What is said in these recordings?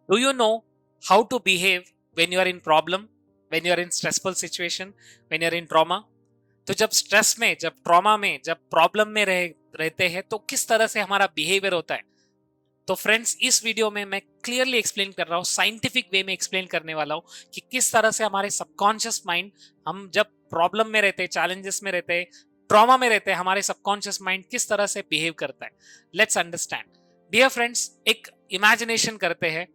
Do you know how to behave when you are in problem, when you are in stressful situation, when you are in trauma? तो जब stress में, जब trauma में, जब problem में रहते हैं तो किस तरह से हमारा बिहेवियर होता है? तो फ्रेंड्स, इस वीडियो में मैं क्लियरली एक्सप्लेन कर रहा हूँ, साइंटिफिक वे में एक्सप्लेन करने वाला हूँ कि किस तरह से हमारे सबकॉन्शियस माइंड, हम जब प्रॉब्लम में रहते हैं, चैलेंजेस में रहते हैं, ट्रॉमा में रहते हैं, हमारे सबकॉन्शियस माइंड किस तरह से बिहेव करता है। Let's understand. डियर फ्रेंड्स, एक इमेजिनेशन करते हैं।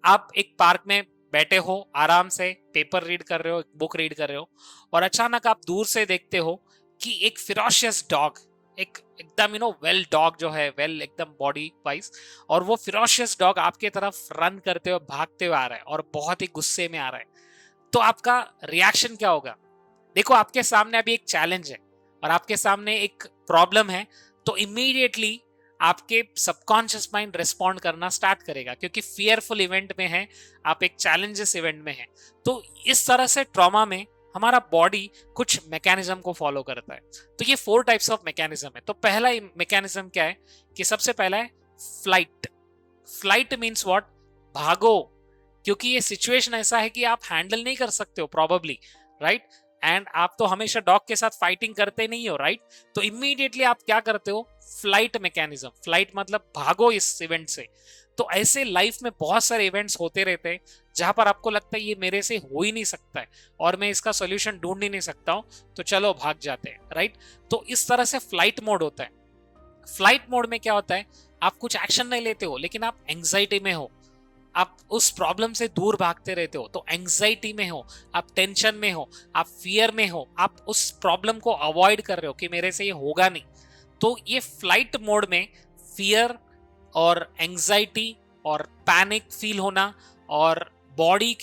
आप एक पार्क में बैठे हो, आराम से पेपर रीड कर रहे हो, बुक रीड कर रहे हो, और अचानक आप दूर से देखते हो कि एक फिरोशियस डॉग, एक एकदम वेल डॉग जो है, वेल एकदम बॉडी वाइज, और वो फिरोशियस डॉग आपके तरफ रन करते हुए, भागते हुए आ रहा है और बहुत ही गुस्से में आ रहा है। तो आपका रिएक्शन क्या होगा? देखो, आपके सामने अभी एक चैलेंज है और आपके सामने एक प्रॉब्लम है, तो इमीडिएटली आपके सबकॉन्शियस माइंड रिस्पॉन्ड करना स्टार्ट करेगा, क्योंकि फियरफुल इवेंट में है, आप एक चैलेंजेस इवेंट में है। तो इस तरह से ट्रॉमा में हमारा बॉडी कुछ मैकेनिज्म को फॉलो करता है। तो ये 4 टाइप्स ऑफ मैकेनिज्म है। तो पहला मैकेनिज्म क्या है कि सबसे पहला है फ्लाइट। Flight means what? भागो, क्योंकि ये सिचुएशन ऐसा है कि आप हैंडल नहीं कर सकते हो प्रॉबेबली, राइट? एंड आप तो हमेशा डॉग के साथ फाइटिंग करते नहीं हो, राइट? तो इमीडिएटली आप क्या करते हो? Flight mechanism. फ्लाइट मतलब भागो इस इवेंट से। तो ऐसे लाइफ में बहुत सारे इवेंट्स होते रहते हैं जहां पर आपको लगता है ये मेरे से हो ही नहीं सकता है और मैं इसका सोल्यूशन ढूंढ ही नहीं सकता हूं, तो चलो भाग जाते हैं, राइट? तो इस तरह से फ्लाइट मोड होता है। फ्लाइट मोड में क्या होता है? आप कुछ एक्शन नहीं लेते हो, लेकिन आप एंग्जाइटी में हो, आप उस प्रॉब्लम से दूर भागते रहते हो, तो एंग्जाइटी में हो, आप टेंशन में हो, आप फियर में हो, आप उस प्रॉब्लम को अवॉइड कर रहे हो कि मेरे से ये होगा नहीं। तो ये फ्लाइट मोड में फियर और एंग्जाइटी और पैनिक फील होना, और बॉडी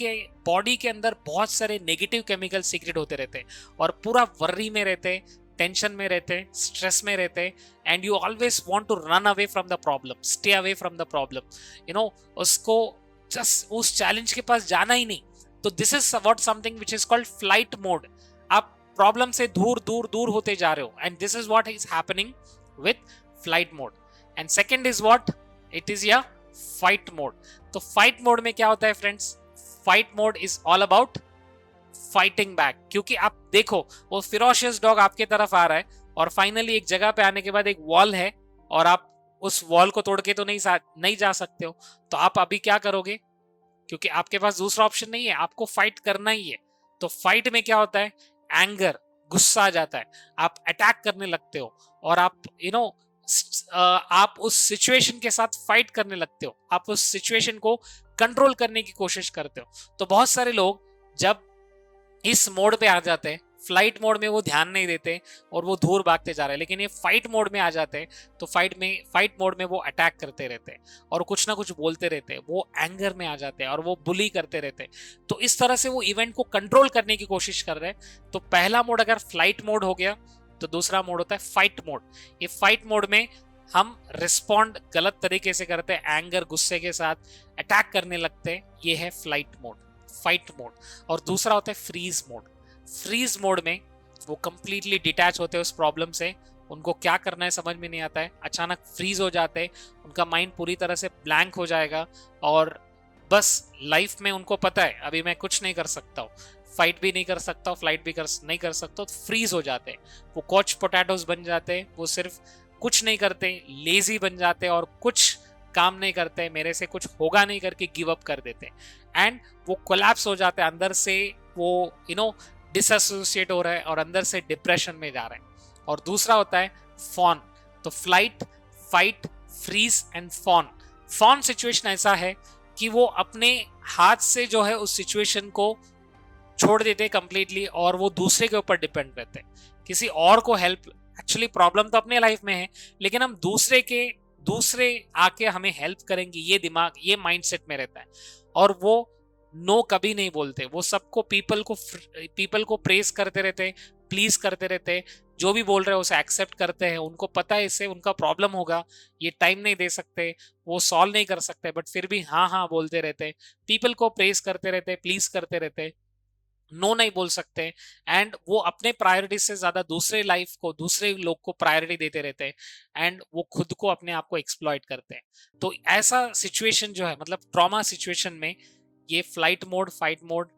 के अंदर बहुत सारे नेगेटिव केमिकल सीक्रेट होते रहते हैं और पूरा वर्री में रहते हैं, टेंशन में रहते हैं, स्ट्रेस में रहते हैं, and you always want to run away from the problem, stay away from the problem, उसको जस्ट उस चैलेंज के पास जाना ही नहीं। तो this is what something which is called flight mode. आप प्रॉब्लम से दूर दूर दूर होते जा रहे हो, and this is what is happening with flight mode. And second is what? It is या फाइट मोड। तो फाइट मोड में क्या होता है friends? Fight mode is all about fighting back, क्योंकि आप देखो, वो फिरोशियस डॉग आपके तरफ आ रहा है और फाइनली एक जगह पे आने के बाद एक वॉल है और आप उस वॉल को तोड़ के तो नहीं जा सकते हो। तो आप अभी क्या करोगे? क्योंकि आपके पास दूसरा ऑप्शन नहीं है, आपको फाइट करना ही है। तो फाइट में क्या होता है? एंगर, गुस्सा आ जाता है, आप अटैक करने लगते हो और आप आप उस सिचुएशन के साथ फाइट करने लगते हो, आप उस सिचुएशन को कंट्रोल करने की कोशिश करते हो। तो बहुत सारे लोग जब इस मोड पे आ जाते हैं, फ्लाइट मोड में वो ध्यान नहीं देते और वो दूर भागते जा रहे हैं, लेकिन ये फाइट मोड में आ जाते हैं तो फाइट मोड में वो अटैक करते रहते हैं और कुछ ना कुछ बोलते रहते हैं, वो एंगर में आ जाते हैं और वो बुली करते रहते हैं। तो इस तरह से वो इवेंट को कंट्रोल करने की कोशिश कर रहे हैं। तो पहला मोड अगर फ्लाइट मोड हो गया, तो दूसरा मोड होता है फाइट मोड। ये फाइट मोड में हम रिस्पॉन्ड गलत तरीके से करते हैं, एंगर, गुस्से के साथ अटैक करने लगते हैं, ये है फ्लाइट मोड, फाइट मोड। और दूसरा होता है फ्रीज मोड। फ्रीज मोड में वो कंप्लीटली डिटैच होते हैं उस प्रॉब्लम से, उनको क्या करना है समझ में नहीं आता है, अचानक फ्रीज हो जाते हैं, उनका माइंड पूरी तरह से ब्लैंक हो जाएगा और बस लाइफ में उनको पता है अभी मैं कुछ नहीं कर सकता हूँ, फाइट भी नहीं कर सकता हूँ, फ्लाइट भी नहीं कर सकता हूँ, तो फ्रीज हो जाते हैं। वो कॉच पोटैटोज बन जाते हैं, वो सिर्फ कुछ नहीं करते, लेजी बन जाते हैं और कुछ काम नहीं करते, मेरे से कुछ होगा नहीं करके गिव अप कर देते हैं, एंड वो कोलैप्स हो जाते हैं अंदर से, वो डिसएसोसिएट हो रहा है और अंदर से डिप्रेशन में जा रहे हैं। और दूसरा होता है फॉन। तो flight, fight, freeze and fawn. Fawn situation ऐसा है कि वो अपने हाथ से जो है उस सिचुएशन को छोड़ देते हैं कंप्लीटली और वो दूसरे के ऊपर डिपेंड रहते हैं, किसी और को हेल्प, एक्चुअली प्रॉब्लम तो अपने लाइफ में है लेकिन हम दूसरे आके हमें हेल्प करेंगे, ये दिमाग, ये माइंडसेट में रहता है। और वो नो कभी नहीं बोलते, वो सबको पीपल को प्रेस करते रहते, प्लीज करते रहते, जो भी बोल रहे हैं उसे एक्सेप्ट करते हैं, उनको पता है इससे उनका प्रॉब्लम होगा, ये टाइम नहीं दे सकते, वो सॉल्व नहीं कर सकते, बट फिर भी हाँ हाँ बोलते रहते, पीपल को प्रेस करते रहते, प्लीज करते रहते। नो नहीं बोल सकते, एंड वो अपने प्रायोरिटी से ज्यादा दूसरे लाइफ को, दूसरे लोग को प्रायोरिटी देते रहते हैं, एंड वो खुद को, अपने आप को एक्सप्लॉइट करते हैं। तो ऐसा सिचुएशन जो है, मतलब ट्रॉमा सिचुएशन में, ये flight mode, fight mode,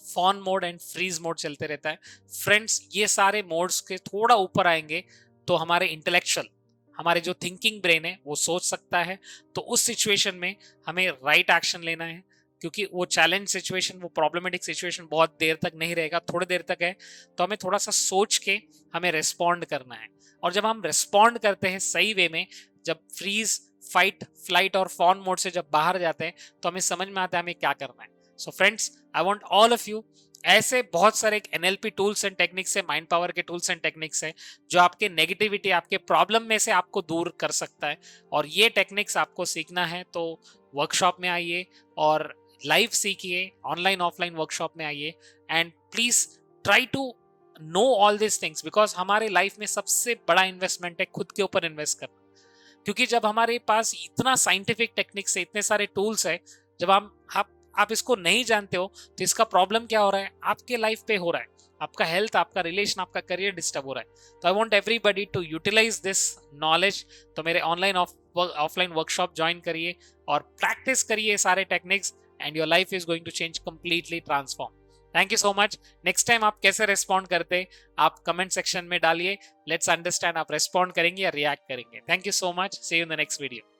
fawn mode and freeze mode चलते रहता है। फ्रेंड्स, ये सारे मोड्स के थोड़ा ऊपर आएंगे तो हमारे इंटेलेक्चुअल, हमारे जो थिंकिंग ब्रेन है वो सोच सकता है। तो उस सिचुएशन में हमें राइट एक्शन लेना है, क्योंकि वो चैलेंज सिचुएशन, वो प्रॉब्लमेटिक सिचुएशन बहुत देर तक नहीं रहेगा, थोड़ी देर तक है। तो हमें थोड़ा सा सोच के हमें रिस्पॉन्ड करना है। और जब हम रिस्पॉन्ड करते हैं सही वे में, जब फ्रीज, फाइट, फ्लाइट और फॉन मोड से जब बाहर जाते हैं, तो हमें समझ में आता है हमें क्या करना है। So friends, I want all of you, ऐसे बहुत सारे एनएलपी टूल्स एंड टेक्निक्स है, माइंड पावर के टूल्स एंड टेक्निक्स है, जो आपके नेगेटिविटी, आपके प्रॉब्लम में से आपको दूर कर सकता है। और ये टेक्निक्स आपको सीखना है तो वर्कशॉप में आइए और लाइव सीखिए, ऑनलाइन ऑफलाइन वर्कशॉप में आइए, and please try to know all this things, because हमारे लाइफ में सबसे बड़ा इन्वेस्टमेंट है खुद के ऊपर इन्वेस्ट करना। क्योंकि जब हमारे पास इतना साइंटिफिक टेक्निक्स है, इतने सारे टूल्स है, जब आप इसको नहीं जानते हो, तो इसका प्रॉब्लम क्या हो रहा है, आपके लाइफ पे हो रहा है, आपका हेल्थ, आपका रिलेशन, आपका करियर डिस्टर्ब हो रहा है। तो I want everybody to utilise this knowledge. तो मेरे ऑनलाइन ऑफलाइन वर्कशॉप ज्वाइन करिए और प्रैक्टिस करिए सारे techniques, and your life is going to change, completely transform. Thank you so much. Next time आप कैसे रिस्पॉन्ड करते, आप कमेंट सेक्शन में डालिए। लेट्स अंडरस्टैंड, आप रिस्पॉन्ड करेंगे या रिएक्ट करेंगे। Thank you so much, see you in the next video.